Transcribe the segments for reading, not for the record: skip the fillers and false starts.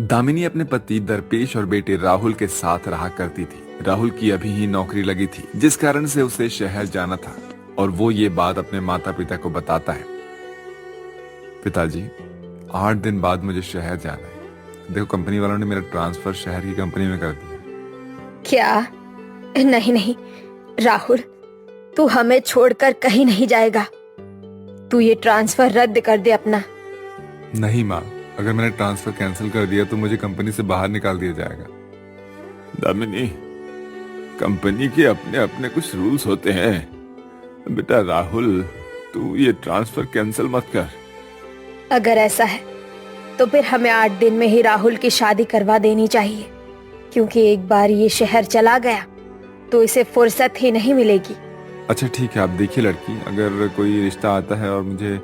दामिनी अपने पति दर्पेश और बेटे राहुल के साथ रहा करती थी। राहुल की अभी ही नौकरी लगी थी, जिस कारण से उसे शहर जाना था और वो ये बात अपने माता पिता को बताता है। पिताजी, 8 दिन बाद मुझे शहर जाना है। देखो, कंपनी वालों ने मेरा ट्रांसफर शहर की कंपनी में कर दिया। क्या? नहीं नहीं राहुल, तू हमें छोड़कर कहीं नहीं जाएगा। तू ये ट्रांसफर रद्द कर दे अपना। नहीं माँ, अगर मैंने ट्रांसफर कैंसिल कर दिया तो मुझे कंपनी से बाहर निकाल दिया जाएगा। दामिनी, कंपनी के अपने अपने कुछ रूल्स होते हैं। बेटा राहुल, तू ये ट्रांसफर कैंसिल मत कर। अगर ऐसा है तो फिर हमें 8 दिन में ही राहुल की शादी करवा देनी चाहिए, क्योंकि एक बार ये शहर चला गया तो इसे फुर्सत ही नहीं मिलेगी। अच्छा ठीक है, आप देखिए लड़की, अगर कोई रिश्ता आता है और मुझे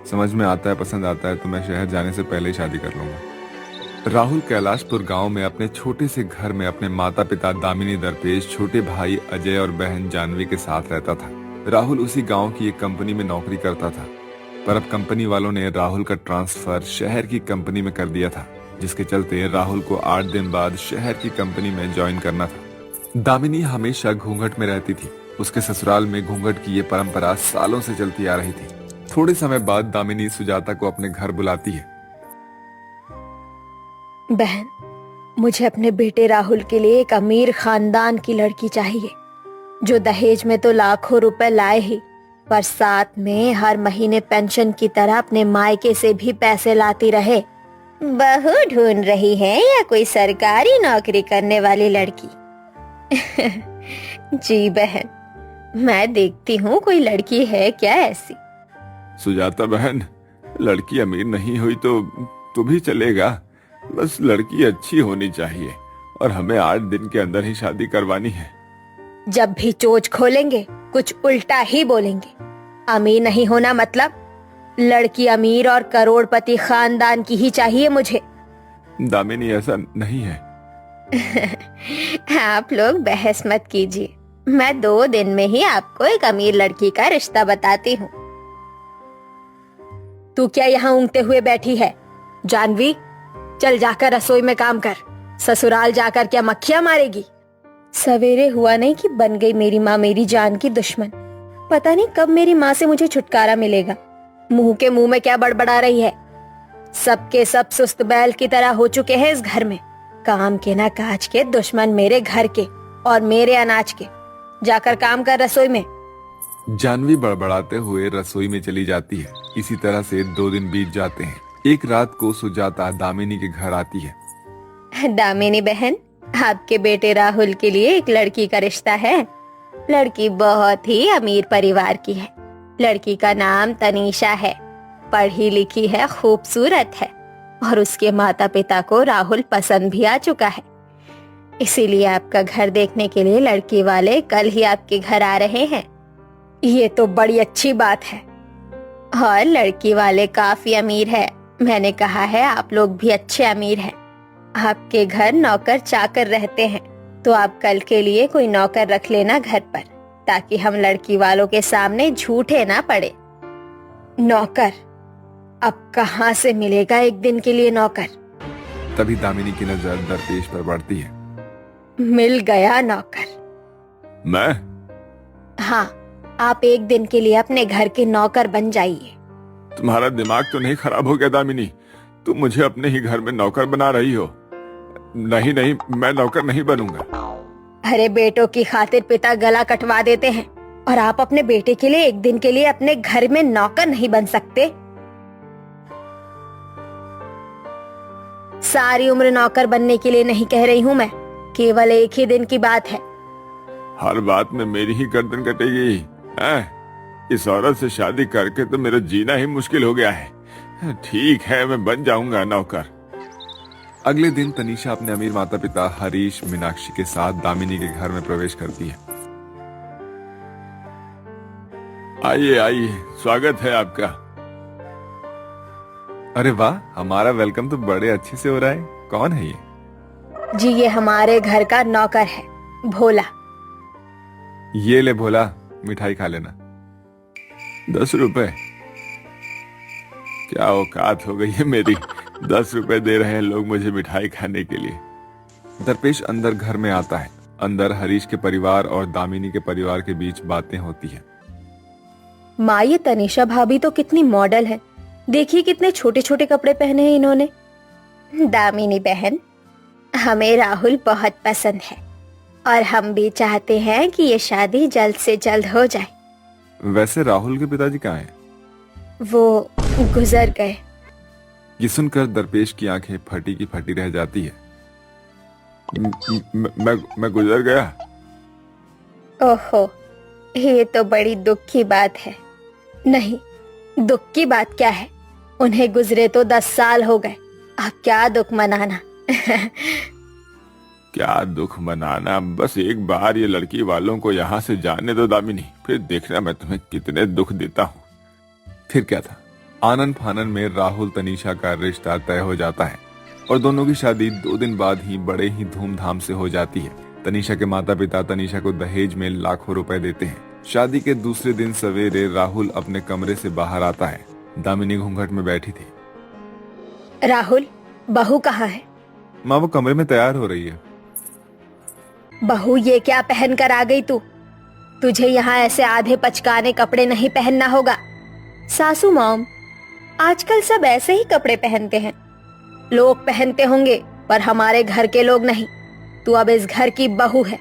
समझ में आता है, पसंद आता है, तो मैं शहर जाने से पहले ही शादी कर लूंगा। राहुल कैलाशपुर गांव में अपने छोटे से घर में अपने माता पिता दामिनी दर्पेश, छोटे भाई अजय और बहन जानवी के साथ रहता था। राहुल उसी गांव की एक कंपनी में नौकरी करता था, पर अब कंपनी वालों ने राहुल का ट्रांसफर शहर की कंपनी में कर दिया था, जिसके चलते राहुल को 8 दिन बाद शहर की कंपनी में ज्वाइन करना था। दामिनी हमेशा घूंघट में रहती थी। उसके ससुराल में घूंघट की ये परंपरा सालों से चलती आ रही थी। थोड़े समय बाद दामिनी सुजाता को अपने घर बुलाती है। बहन, मुझे अपने बेटे राहुल के लिए एक अमीर खानदान की लड़की चाहिए, जो दहेज में तो लाखों रुपए लाए ही, पर साथ में हर महीने पेंशन की तरह अपने मायके से भी पैसे लाती रहे। बहू ढूंढ रही है या कोई सरकारी नौकरी करने वाली लड़की? जी बहन, मैं देखती हूँ कोई लड़की है क्या ऐसी। सुजाता बहन, लड़की अमीर नहीं हुई तो भी चलेगा, बस लड़की अच्छी होनी चाहिए और हमें 8 दिन के अंदर ही शादी करवानी है। जब भी चोच खोलेंगे कुछ उल्टा ही बोलेंगे। अमीर नहीं होना मतलब? लड़की अमीर और करोड़पति खानदान की ही चाहिए मुझे। दामिनी, ऐसा नहीं है। आप लोग बहस मत कीजिए, मैं 2 दिन में ही आपको एक अमीर लड़की का रिश्ता बताती हूँ। तू क्या यहाँ ऊँगते हुए बैठी है? जानवी, चल जाकर रसोई में काम कर। ससुराल जाकर क्या मक्खियाँ मारेगी? सवेरे हुआ नहीं कि बन गई मेरी माँ मेरी जान की दुश्मन। पता नहीं कब मेरी माँ से मुझे छुटकारा मिलेगा। मुंह के मुंह में क्या बड़बड़ा रही है? सबके सब सुस्त बैल की तरह हो चुके हैं इस घर में। काम के ना काज के दुश्मन मेरे घर के और मेरे अनाज के। जाकर काम कर रसोई में। जानवी बड़बड़ाते हुए रसोई में चली जाती है। इसी तरह से 2 दिन बीत जाते हैं। एक रात को सुजाता दामिनी के घर आती है। दामिनी बहन, आपके बेटे राहुल के लिए एक लड़की का रिश्ता है। लड़की बहुत ही अमीर परिवार की है। लड़की का नाम तनीषा है। पढ़ी लिखी है, खूबसूरत है और उसके माता पिता को राहुल पसंद भी आ चुका है। इसीलिए आपका घर देखने के लिए लड़की वाले कल ही आपके घर आ रहे हैं। ये तो बड़ी अच्छी बात है। और लड़की वाले काफी अमीर है। मैंने कहा है आप लोग भी अच्छे अमीर हैं। आपके घर नौकर चाकर रहते हैं, तो आप कल के लिए कोई नौकर रख लेना घर पर, ताकि हम लड़की वालों के सामने झूठे ना पड़े। नौकर? अब कहाँ से मिलेगा एक दिन के लिए नौकर? तभी दामिनी की नजर दर्पेश पर पड़ती है। मिल गया नौकर। मैं? हाँ, आप एक दिन के लिए अपने घर के नौकर बन जाइए। तुम्हारा दिमाग तो नहीं खराब हो गया दामिनी? तुम मुझे अपने ही घर में नौकर बना रही हो। नहीं नहीं, मैं नौकर नहीं बनूंगा। अरे बेटों की खातिर पिता गला कटवा देते हैं और आप अपने बेटे के लिए एक दिन के लिए अपने घर में नौकर नहीं बन सकते? सारी उम्र नौकर बनने के लिए नहीं कह रही हूँ मैं, केवल एक ही दिन की बात है। हर बात में मेरी ही गर्दन कटेगी हैं? इस औरत से शादी करके तो मेरा जीना ही मुश्किल हो गया है। ठीक है, मैं बन जाऊंगा नौकर। अगले दिन तनीषा अपने अमीर माता पिता हरीश मीनाक्षी के साथ दामिनी के घर में प्रवेश करती है। आइए आइए, स्वागत है आपका। अरे वाह, हमारा वेलकम तो बड़े अच्छे से हो रहा है। कौन है ये? जी, ये हमारे घर का नौकर है, भोला। ये ले भोला, मिठाई खा लेना। 10 रुपए? क्या औकात हो गई है मेरी। 10 रुपए दे रहे हैं लोग मुझे मिठाई खाने के लिए। दरपेश अंदर घर में आता है। अंदर हरीश के परिवार और दामिनी के परिवार के बीच बातें होती हैं। माँ, ये तनीषा भाभी तो कितनी मॉडल है। देखिए कितने छोटे छोटे कपड़े पहने हैं इन्होंने। दामिनी बहन, हमें राहुल बहुत पसंद है और हम भी चाहते हैं कि ये शादी जल्द से जल्द हो जाए। वैसे राहुल के पिताजी कहाँ हैं? वो गुजर गए। ये सुनकर दरपेश की आंखें फटी की फटी रह जाती है। मैं गुजर गया? ओहो, ये तो बड़ी दुख की बात है। नहीं, दुख की बात क्या है, उन्हें गुजरे तो 10 साल हो गए। अब क्या दुख मनाना। क्या दुख मनाना, बस एक बार ये लड़की वालों को यहाँ से जाने दो दामिनी, फिर देखना मैं तुम्हें कितने दुख देता हूँ। फिर क्या था, आनन फानन में राहुल तनीषा का रिश्ता तय हो जाता है और दोनों की शादी 2 दिन बाद ही बड़े ही धूमधाम से हो जाती है। तनीषा के माता पिता तनीषा को दहेज में लाखों रुपए देते हैं। शादी के दूसरे दिन सवेरे राहुल अपने कमरे से बाहर आता है। दामिनी घूंघट में बैठी थी। राहुल, बहू कहाँ है? माँ, वो कमरे में तैयार हो रही है। बहू, ये क्या पहन कर आ गई तू? तुझे यहाँ ऐसे आधे पचकाने कपड़े नहीं पहनना होगा। सासू मॉम, आजकल सब ऐसे ही कपड़े पहनते हैं। लोग पहनते होंगे पर हमारे घर के लोग नहीं। तू अब इस घर की बहू है,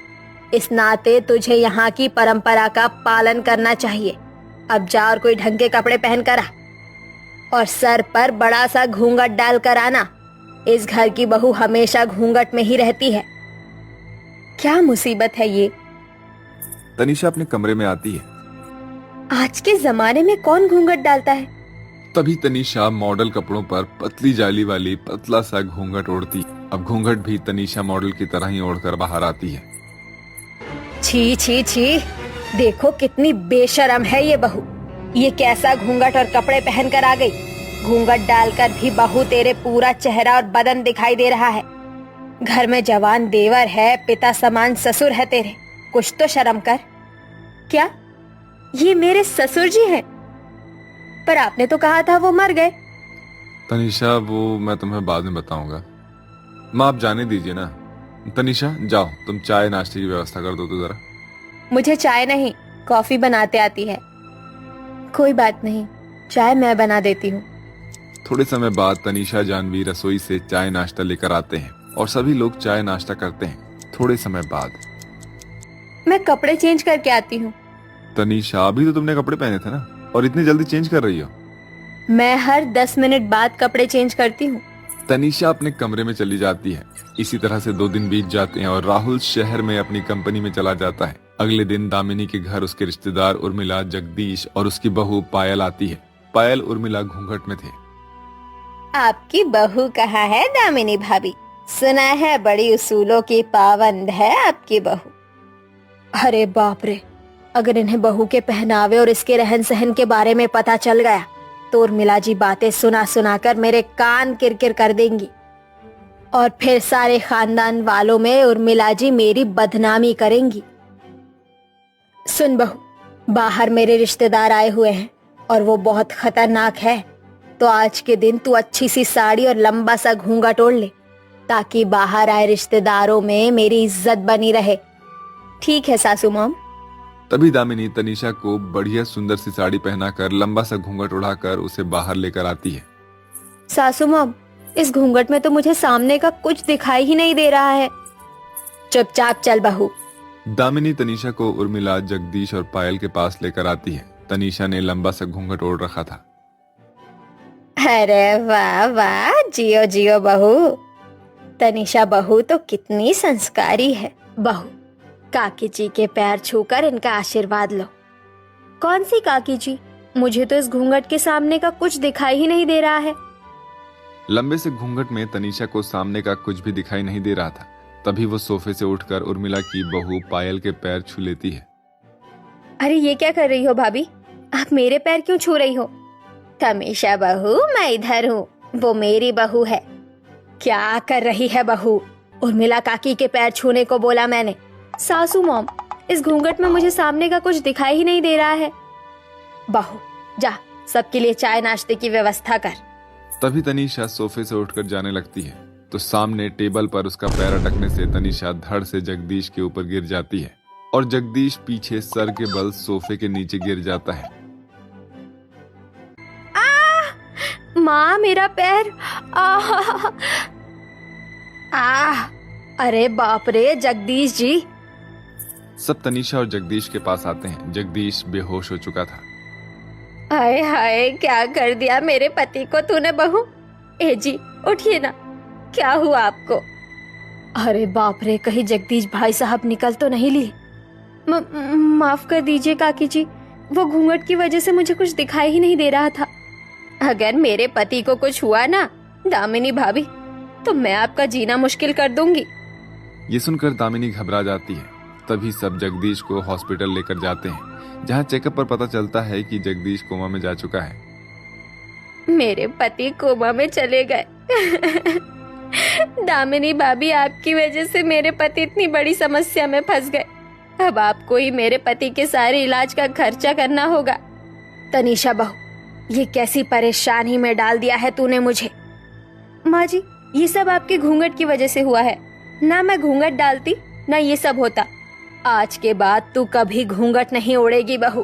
इस नाते तुझे यहाँ की परंपरा का पालन करना चाहिए। अब जा और कोई ढंग के कपड़े पहन कर आ और सर पर बड़ा सा घूंघट डाल कर आना। इस घर की बहू हमेशा घूंघट में ही रहती है। क्या मुसीबत है ये। तनीषा अपने कमरे में आती है। आज के जमाने में कौन घूंघट डालता है? तभी तनीषा मॉडल कपड़ों पर पतली जाली वाली पतला सा घूंघट ओढ़ती। अब घूंघट भी तनीषा मॉडल की तरह ही ओढ़कर बाहर आती है। छी छी छी, देखो कितनी बेशरम है ये बहू। ये कैसा घूंघट और कपड़े पहन कर आ गई। घूंघट डालकर भी बहू तेरे पूरा चेहरा और बदन दिखाई दे रहा है। घर में जवान देवर है, पिता समान ससुर है तेरे, कुछ तो शर्म कर। क्या ये मेरे ससुर जी हैं? पर आपने तो कहा था वो मर गए। तनीषा, वो मैं तुम्हें बाद में बताऊंगा। माँ, आप जाने दीजिए ना। तनीषा, जाओ तुम चाय नाश्ते की व्यवस्था कर दो तो जरा। मुझे चाय नहीं, कॉफी बनाते आती है। कोई बात नहीं, चाय मैं बना देती हूँ। थोड़े समय बाद तनीषा जानवी रसोई से चाय नाश्ता लेकर आते हैं और सभी लोग चाय नाश्ता करते हैं। थोड़े समय बाद मैं कपड़े चेंज करके आती हूँ। तनीषा, अभी तो तुमने कपड़े पहने थे ना, और इतनी जल्दी चेंज कर रही हो? मैं हर 10 मिनट बाद कपड़े चेंज करती हूँ। तनीषा अपने कमरे में चली जाती है। इसी तरह से 2 दिन बीत जाते हैं और राहुल शहर में अपनी कंपनी में चला जाता है। अगले दिन दामिनी के घर उसके रिश्तेदार उर्मिला, जगदीश और उसकी बहू पायल आती है। पायल उर्मिला घूंघट में थे। आपकी बहू कहाँ है दामिनी भाभी? सुना है बड़ी उसूलों की पाबंद है आपकी बहू। अरे बाप रे, अगर इन्हें बहू के पहनावे और इसके रहन सहन के बारे में पता चल गया तो उर्मिला जी बातें सुना सुना कर मेरे कान किरकिर कर देंगी और फिर सारे खानदान वालों में उर्मिला जी मेरी बदनामी करेंगी। सुन बहू, बाहर मेरे रिश्तेदार आए हुए हैं और वो बहुत खतरनाक है, तो आज के दिन तू अच्छी सी साड़ी और लंबा सा घूंघट ओढ़ ले ताकि बाहर आए रिश्तेदारों में मेरी इज्जत बनी रहे। ठीक है सासू मॉम। तभी दामिनी तनीषा को बढ़िया सुंदर सी साड़ी पहनाकर लंबा सा घूंघट उड़ाकर उसे बाहर लेकर आती है। सासू मॉम, इस घूंघट में तो मुझे सामने का कुछ दिखाई ही नहीं दे रहा है। चुपचाप चल बहू। दामिनी तनीषा को उर्मिला, जगदीश और पायल के पास लेकर आती है। तनीषा ने लंबा सा घूंघट ओढ़ रखा था। अरे वाह वाह, जियो जियो बहू। तनीषा बहू तो कितनी संस्कारी है। बहू, काकी जी के पैर छूकर इनका आशीर्वाद लो। कौन सी काकी जी? मुझे तो इस घूंघट के सामने का कुछ दिखाई ही नहीं दे रहा है। लंबे से घूंघट में तनीषा को सामने का कुछ भी दिखाई नहीं दे रहा था। तभी वो सोफे से उठकर उर्मिला की बहू पायल के पैर छू लेती है। अरे ये क्या कर रही हो भाभी? आप मेरे पैर क्यों छू रही हो? तनीषा बहू, मैं इधर हूँ, वो मेरी बहू है। क्या कर रही है बहू? उर्मिला काकी के पैर छूने को बोला मैंने। सासू मॉम, इस घूंघट में मुझे सामने का कुछ दिखाई ही नहीं दे रहा है। बहू जा, सबके लिए चाय नाश्ते की व्यवस्था कर। तभी तनीषा सोफे से उठकर जाने लगती है तो सामने टेबल पर उसका पैर अटकने से तनीषा धड़ से जगदीश के ऊपर गिर जाती है और जगदीश पीछे सर के बल सोफे के नीचे गिर जाता है। माँ मेरा पैर। आह आह अरे बाप रे जगदीश जी। सब तनीषा और जगदीश के पास आते हैं। जगदीश बेहोश हो चुका था। हाय हाय क्या कर दिया मेरे पति को तूने बहू। ए जी उठिए ना, क्या हुआ आपको। अरे बाप रे कहीं जगदीश भाई साहब निकल तो नहीं लिए। माफ कर दीजिए काकी जी, वो घूंघट की वजह से मुझे कुछ दिखाई ही नहीं दे रहा था। अगर मेरे पति को कुछ हुआ ना दामिनी भाभी तो मैं आपका जीना मुश्किल कर दूंगी। ये सुनकर दामिनी घबरा जाती है। तभी सब जगदीश को हॉस्पिटल लेकर जाते हैं जहाँ चेकअप पर पता चलता है कि जगदीश कोमा में जा चुका है। मेरे पति कोमा में चले गए। दामिनी भाभी आपकी वजह से मेरे पति इतनी बड़ी समस्या में फंस गए। अब आपको ही मेरे पति के सारे इलाज का खर्चा करना होगा। तनीषा बहू ये कैसी परेशानी में डाल दिया है तूने मुझे। माँ जी ये सब आपके घूंघट की वजह से हुआ है, ना मैं घूंघट डालती ना ये सब होता। आज के बाद तू कभी घूंघट नहीं ओढ़ेगी बहू।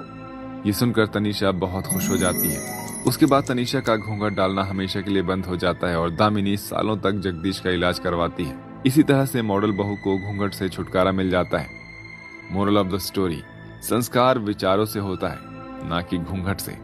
ये सुनकर तनीषा बहुत खुश हो जाती है। उसके बाद तनीषा का घूंघट डालना हमेशा के लिए बंद हो जाता है और दामिनी सालों तक जगदीश का इलाज करवाती है। इसी तरह से मॉडल बहू को घूंघट से छुटकारा मिल जाता है। मोरल ऑफ द स्टोरी, संस्कार विचारों से होता है, ना कि घूंघट से।